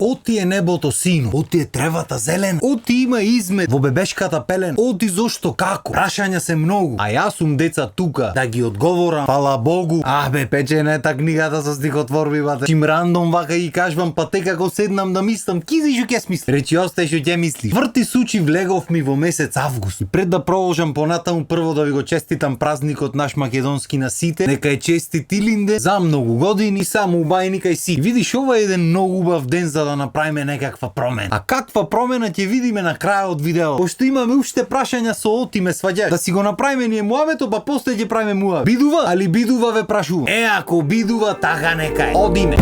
Оти е небото сино, оти е тревата зелен, оти има измет во бебешката пелен, оти зошто како. Прашања се многу, а јас сум деца тука да ги одговорам. Фала Богу. Бе, печенета книгата со стихотворби бате. Чим рандом вака ги кажвам, па те како седнам да мислам, кизи шо ќе смисли. Речи остай шо ќе мисли. Врти сучи влегов ми во месец август. И пред да продолжам понатаму, прво да ви го честитам празникот наш македонски на сите. Нека е честит Илинде за многу години, само убајни кај си. Видиш, ова е еден многу убав ден за да направиме некаква промена. А каква промена ќе видиме на крајот од видео. Пошто имаме уште прашања со оти ме сваѓаш. Да си го направиме ние муавето, па после ќе правиме муавет. Бидува? Али бидува ве прашувам. Ако бидува, така нека е. Одиме.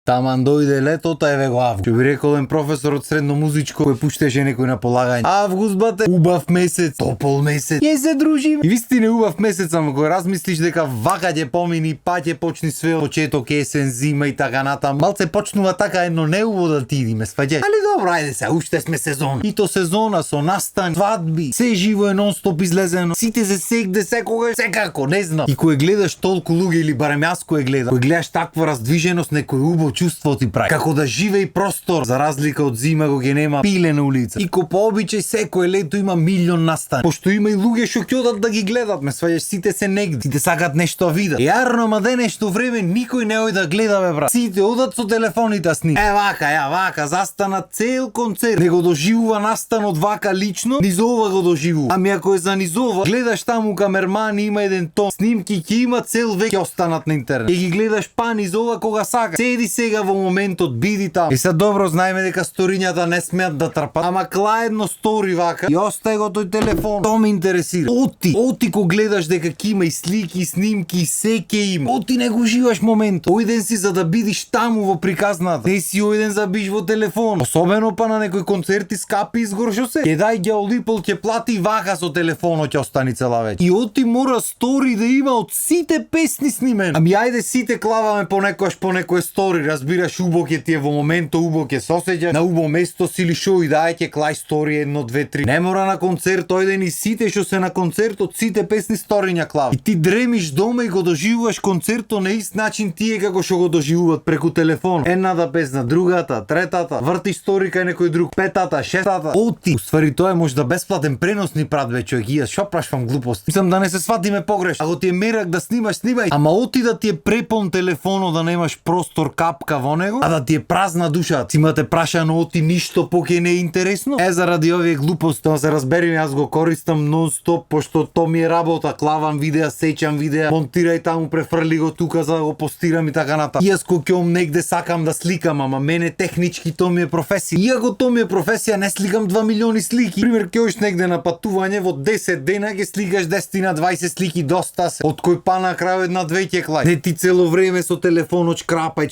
Таман дојде летото, еве го август. Што би рекол еден професор од средно музичко кој пуштеше некој на полагање. Август бате, убав месец, топол месец. Ја се дружиме. И вистина е убав месец, ама кога размислиш дека вака ќе помини, па ќе почни све почеток есен, зима и така натаму. Малце почнува така едно неубаво да ти иди, ме сваѓаш. Али добро, ајде се, уште сме сезон. И то сезона со настани, свадби, се живо е нон-стоп излезено. Сите се сегде секогаш, секако, не знам. И кога гледаш толку луѓе или барем јас кога гледам, кога гледаш таква раздвиженост, некој убаво чувство ти прави. Како да живее простор, за разлика од зима кога ќе нема пиле на улица. И ко по обичај секој лето има милион настани. Пошто има и луѓе што ќе одат да ги гледат, ме сваѓаш, сите се негде. Сите сакат нешто да видат. Јарно, ама де нешто време никој не оди да гледа бе брат. Сите одат со телефоните сни. Вака, застана цел концерт. Не го доживува настанот вака лично, низ ова го доживува. Ами ако е за низ ова, гледаш таму камермани има еден тон, снимки ќе има цел век ќе останат на интернет. И ги гледаш па низ ова кога сакаш. Седи сега во моментот, биди таму. И се добро знаеме дека сторињата не смеат да трпат. Ама клаедно стори вака и остај го тој телефон. Тоа ме интересира. Оти ко гледаш дека ќе има и слики, и снимки, и се ќе има. Оти не го живаш моментот. Ојден си за да бидиш таму во приказната. Не си ојден за биш во телефон. Особено па на некои концерти скапи изгор шо се. Ќе дај геолипол, ќе плати вака со телефонот ќе остани цела вечер. И оти мора стори да има од сите песни снимен. Ами ајде сите клаваме понекојаш по некој стори, разбираш, убо ќе ти е во моментот, убо ќе се осеќаш, на убо место си или шо и дај ќе клај стори 1, 2, 3. Не мора на концерт ојден и сите што се на концертот, сите песни сториња клав. И ти дремиш дома и го доживуваш концертот на ист начин тие како што го доживуваат преку телефон. Едната песна, другата, третата, врти стори кај некој друг, петата, шестата. Оти. Уствари тоа е можда бесплатен пренос ни прат ве човек. Јас шо прашвам глупости. Мислам да не се сватиме погрешно. Ако ти е мерак да снимаш, снимај. Ама оти да ти е препон телефонот, да немаш простор капка во него, а да ти е празна душа. Си имате прашано оти ништо поке не е интересно. Заради овие глупости, да се разбериме, јас го користам нон-стоп, пошто то ми е работа. Клавам видеа, сеќам видеа, монтирај таму, префрли го тука за да го постирам и така натаму. Јас кога ќе негде сакам да сликам, ама мене технички то ми е професија. Иако то ми е професија, не сликам 2 милиони слики. Пример, ќе одиш негде на патување, во 10 дена ќе сликаш 10 на 20 слики, доста се. Од кој па на крај една-две ќе клај. Не ти цело време со телефонот шкрапај.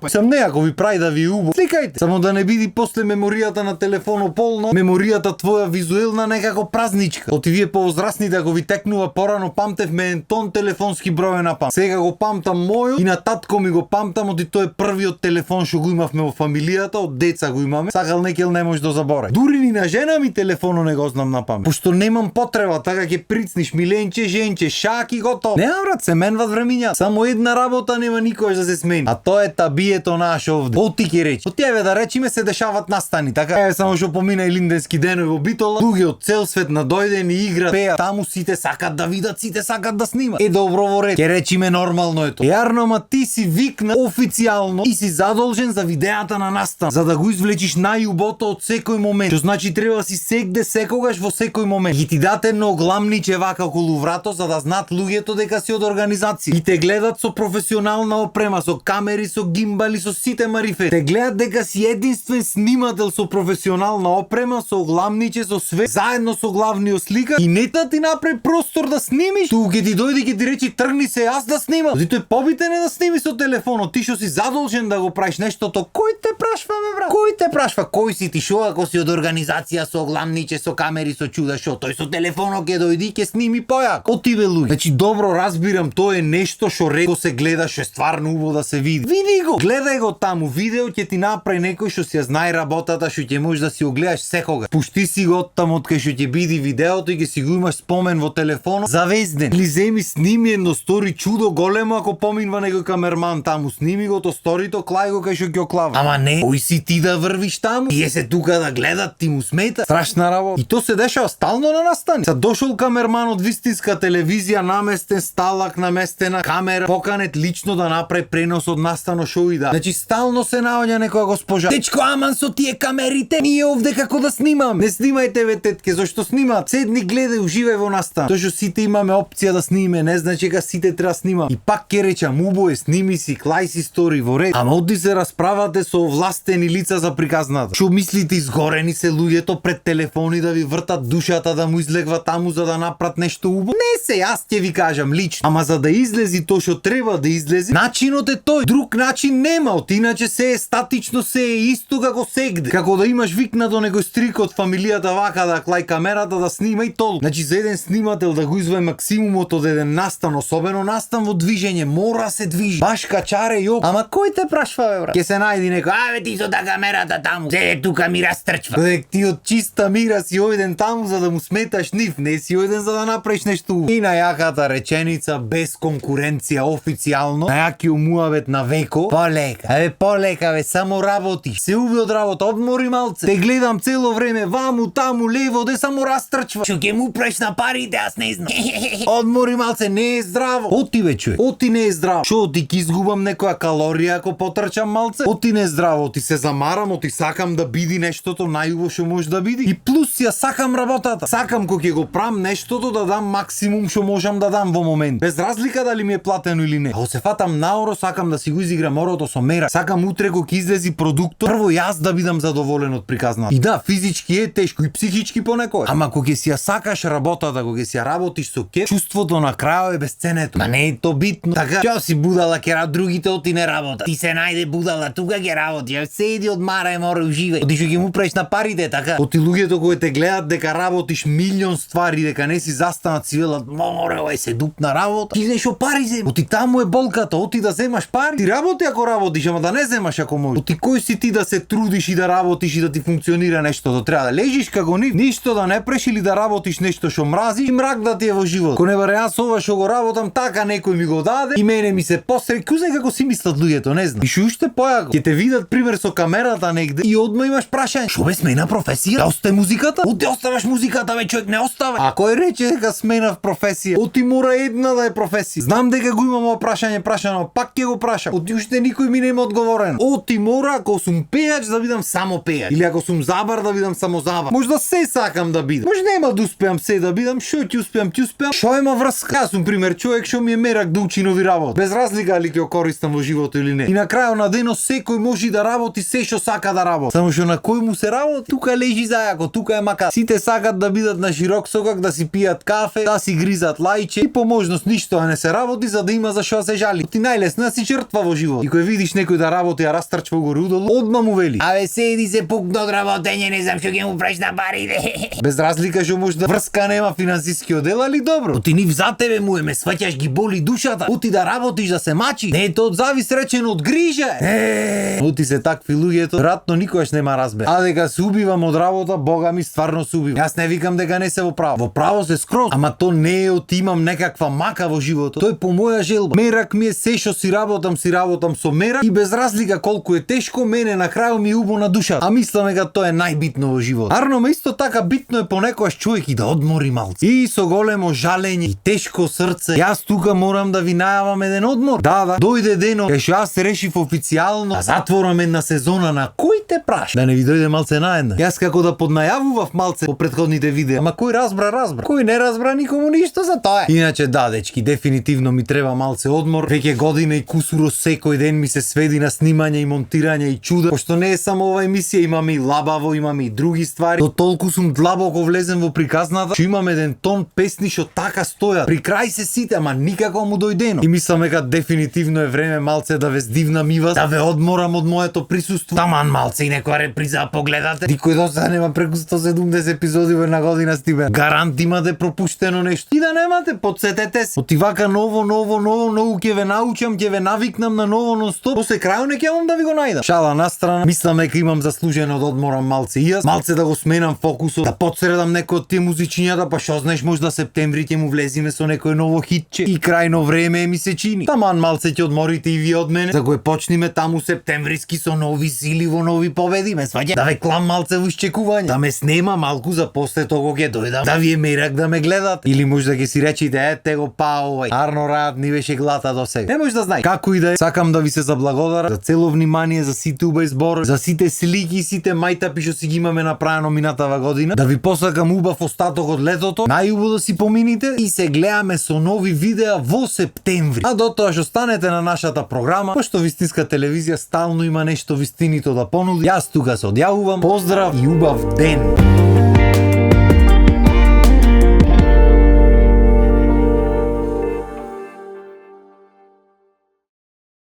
Сам не, ако ви прави да ви убо, сликајте. Само да не биди после меморијата на телефонот полно, меморијата твоја визуелна некако празничка. Оти вие повозрастните, ако ви текнува порано, памтевме еден тон телефонски број на пам. Сега го памтам мојот и на татко ми го памтам, оти тој е првиот телефон што го имавме во фамилијата, од деца го имаме. Сакал некел не може да заборави. Дури ни на жена ми телефонот не го знам на памет. Пошто немам потреба, така ќе прицниш миленче, женче, шак и готово. Не, брат, се менват времиња. Само една работа нема никош да се смени. А тоа е табието наше овде. Оти ќе речи. Од тебе да речиме се дешават настани, така? Еве само што помина и линденски денови во Битола, луѓе од цел свет надојдени и играат, пеат. Таму сите сакат да видат, сите сакат да снимат. Добро во ред. Ќе речиме нормално е тоа. Јарно, ама ти си викна официјално и си задолжен за видеата на настан, за да го извлечиш најубото од секој момент. Што значи треба си сегде секогаш во секој момент. И ти дате едно огламниче вака околу врато за да знаат луѓето дека си од организација. И те гледат со професионална опрема, со камери, со гимбали, со сите марифет. Те гледат дека си единствен снимател со професионална опрема, со огламниче, со све, заедно со главниот слика и не да ти направи простор да снимиш. Ту ќе ти дојде ќе ти речи тргни се јас да снимам. Ти тој побитен е да сними со телефонот. Ти што си задолжен да го правиш нештото, кој те прашва бе брат? Кој те прашва? Кој си ти шо ако си од организација со огламниче, со камери, со чуда шо? Тој со телефонот ќе дојди ќе сними појак. Оти бе луѓе. Значи добро разбирам, тоа е нешто што ретко се гледа, што е стварно убаво да се види. види го. Гледај го таму, видео ќе ти направи некој што си ја знае работата, што ќе можеш да си го гледаш секога. Пушти си го таму од кај што ќе биде видеото и ќе си го имаш спомен во телефонот завезден. Или земи сними едно стори чудо големо ако поминува некој камерман таму, сними го то сторито, клај го кај што ќе оклава. Ама не, кој си ти да врвиш таму? Тие се тука да гледат, ти му смета. Страшна работа. И то се дешава стално на настани. Са дошол камерман од вистинска телевизија, наместен сталак, наместена камера, поканет лично да направи пренос од настано шоу и да. Значи стално се наоѓа некоја госпожа. Дечко, аман со тие камерите, ние овде како да снимам. Не снимајте ве тетке, зашто снимаат? Седни, гледај, уживај во настан. Тоа што сите имаме опција да снимиме, не значи дека сите треба снима. И пак ќе речам, убое, сними си, клај си стори во ред. Ама оди се расправате со овластени лица за приказната. Што мислите, изгорени се луѓето пред телефони да ви вртат душата, да му излегва таму за да направат нешто убаво? Не се, јас ќе ви кажам лично. Ама за да излези тоа што треба да излези, начинот е тој. Друг начин нема, од иначе се е статично, се е исто како сегде. Како да имаш викнато некој стрик од фамилијата вака да клај камерата да снима и толку. Значи за еден снимател да го извади максимумот од еден настан, особено настан во движење, мора се движи. Баш качаре јок. Ама кој те прашва бе брат? Ке се најди некој, аве ти со та камерата таму. Седе тука ми растрчва. Дек ти од чиста мира си ојден таму за да му сметаш нив, не си ојден за да направиш нешто. И најаката реченица без конкуренција официјално, најаки муавет на Веко. Полека, полека бе, само работи. Се уби од работа, одмори малце. Те гледам цело време ваму, таму, лево, де само растрчва. Што ќе му преш на парите, аз не знам. Одмори малце, не е здраво. Оти бе човек, оти не е здраво. Што оти ќе изгубам некоја калорија ако потрчам малце? Оти не е здраво, оти се замарам, оти сакам да биди нештото најубаво што може да биди. И плюс ја сакам работата. Сакам кога ќе го правам нештото да дам максимум што можам да дам во момент. Без разлика дали ми е платено или не. Ако се фатам наоро, сакам да си го изиграм орото со мера. Сакам утре кога ќе излези продуктот, прво јас да бидам задоволен од приказната. И да, физички е тешко и психички понекој. Ама кога ќе си ја сакаш работата, кога ќе си ја работиш со кеф, чувството на крајот е безценето. Ма не е то битно. Така, ќе си будала ќе другите оти не работа. Ти се најде будала, тука ќе работи. Ја седи одмарај, мора уживај. Оти што ќе му преш на парите, така. Оти луѓето кои те гледат дека работиш милион ствари, дека не си застанат си велат, море, се дупна работа. Ти знаеш што пари зема. Оти таму е болката, оти да земаш пари. Ти работи ако работиш, ама да не земаш ако можеш. Оти кој си ти да се трудиш и да работиш и да ти функционира нештото? Треба да лежиш како нив, ништо да не преш или да работиш нешто што мразиш и мрак да ти е во живот. Ко не баре јас ова што го работам така некој ми го даде и мене ми се посре, кузе како си мислат луѓето, не знам. И што уште појако, ќе те видат пример со камерата негде и одма имаш прашање. Што бе смена професија? Да осте музиката? Оти оставаш музиката, бе човек, не остава. А кој рече дека сменав професија? Оти мора една да е професија. Знам дека го имам ова прашање прашано, пак ќе го прашам. Оти уште никој ми нема одговорен. Оти мора ако сум пејач да бидам само пејач или ако сум забар да бидам само забар. Може да се сакам да бидам. Може нема да успеам се да бидам, што ќе успеам, ќе успеам. Што има врска? Јас сум пример човек што ми е мерак да учи нови работи. Без разлика дали ќе користам во животот или не. И на крајот на денот секој може да работи се што сака да работи. Само што на кој му се работи, тука лежи зајако, тука е мака. Сите сакат да бидат на широк сокак, да си пијат кафе, да си гризат лајче и по можност ништо не се работи за да има за што се жали. Ти најлесно да си жртва во живот. И кој видиш некој да работи, а растрчва горе удолу, одма му вели: "Абе седи се пукна од работење, не знам што ќе му преш на парите." Без разлика што може да врска нема финансиски оддел, али добро. Оти нив за тебе му ме сваќаш ги боли душата. Оти да работиш да се мачи. Не е тоа завис речено од грижа. Оти се такви луѓето, веројатно никогаш нема разбере. А дека се убивам од работа, бога ми стварно се убивам. Јас не викам дека не се во право. Во право се скроз, ама то не е оти имам некаква мака во животот. Тој по моја желба. Мерак ми е се што си работам со мерак и без разлика колку е тешко, мене на крајот ми е убо на душата. А мислам дека тоа е најбитно во животот. Арно ме исто така битно е понекогаш човек и да одмори малце. И со големо жалење и тешко срце, јас тука морам да ви најавам еден одмор. Да, дојде денот кај што јас решив официјално да затворам една сезона на Кој те праша. Да не ви дојде малце наедна. Јас како да поднајавував малце по претходните видеа, ама кој разбра. Кој не разбра никому ништо за тоа. Иначе да, дечки, дефинитивно ми треба малце одмор. Веќе година и кусуро секој ден ми се сведи на снимање и монтирање и чуда. Пошто не е само ова емисија, имаме и лабаво, имаме и други ствари. До толку сум длабоко влезен во приказната, што имам еден тон песни што така стојат. При крај се сите, ама никако му дојдено. И мислам дека дефинитивно е време малце да ве здивнам и вас, да ве одморам од моето присуство. Таман малце и некоја реприза погледате. Никој до сега нема преку 170 епизоди во една година стиме. Гарант имате пропуштено нешто. И да немате, подсетете се. Оти вака ново, многу ќе ве научам, ќе ве навикнам на ново нон-стоп, после крајот не ќе имам да ви го најдам. Шала на страна, мислам дека имам заслужено да одморам малце и јас, малце да го сменам фокусот, да подсредам некој од тие музичињата, па што знаеш, можда септември ќе му влезиме со некој ново хитче и крајно време ми се чини. Таман малце ќе одморите и вие од мене, за кој почниме таму септемвриски со нови сили во нови победи, ме сваѓа, да ве клам малце во исчекување, да ме снема малку за после того ќе дојдам, да ви е мерак да ме гледат, или можда ќе си речите, ете го па овај, Арно Раат ни беше глата до сега. Не може да знај. Како и да е, сакам да ви се заблагодарам за цело внимание, за сите убави збор, за сите слики, сите мајтапи што си ги имаме направено минатава година, да ви посакам убав остаток од летото, најубаво да си помините и се гледаме со нови видеа во септември. А до тоа што станете на нашата програма, пошто Вистинска телевизија стално има нешто вистинито да понуди. Јас тука се одјавувам. Поздрав и убав ден!